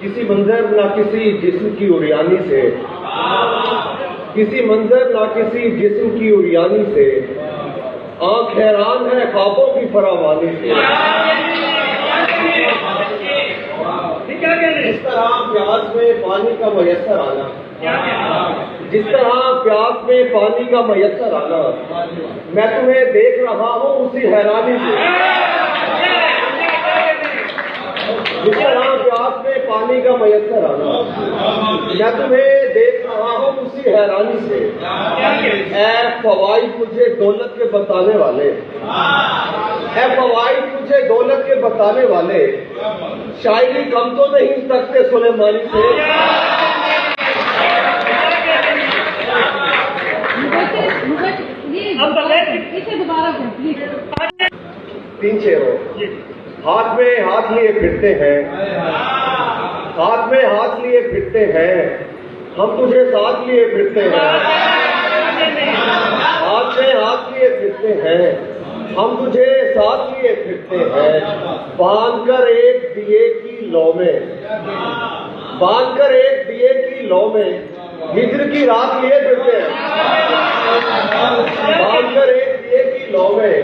किसी मंजर ना किसी जिस्म की उड़ियानी से, किसी मंजर ना किसी जिस्म की उड़ियानी से, आंख हैरान है ख्वाबों की फरावानी से। जिस तरह प्यास में पानी का मयसर आना, जिस तरह प्यास में पानी का मयसर आना, मैं तुम्हें देख रहा हूँ उसी हैरानी से। जिस तरह प्यास में पानी का मयसर आना, मैं तुम्हें देख रहा हूँ उसी हैरानी से। ऐ फवाइद मुझे दौलत के बताने वाले, ऐ फवाइद मुझे दौलत के बताने वाले, शायरी कम तो नहीं तख्ते सुलेमानी से। तीन शेरों। हाथ में हाथ लिए फिरते हैं, हाथ में हाथ लिए फिरते हैं, हम तुझे साथ लिए फिरते हैं। हाथ में हाथ लिए फिरते हैं, हम तुझे साथ लिए फिरते हैं। बांधकर एक दिए की लौ में, बांधकर एक दिए की लौ में, हिज्र की रात लिए फिरते हैं। बांधकर एक दिए की लौ में,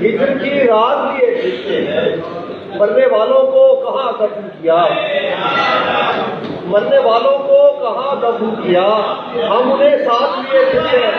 हिज्र की रात लिए फिरते हैं। मरने वालों को कहाँ दफन किया, मरने वालों को कहाँ दफन किया, हम उन्हें साथ लिए फिरते हैं।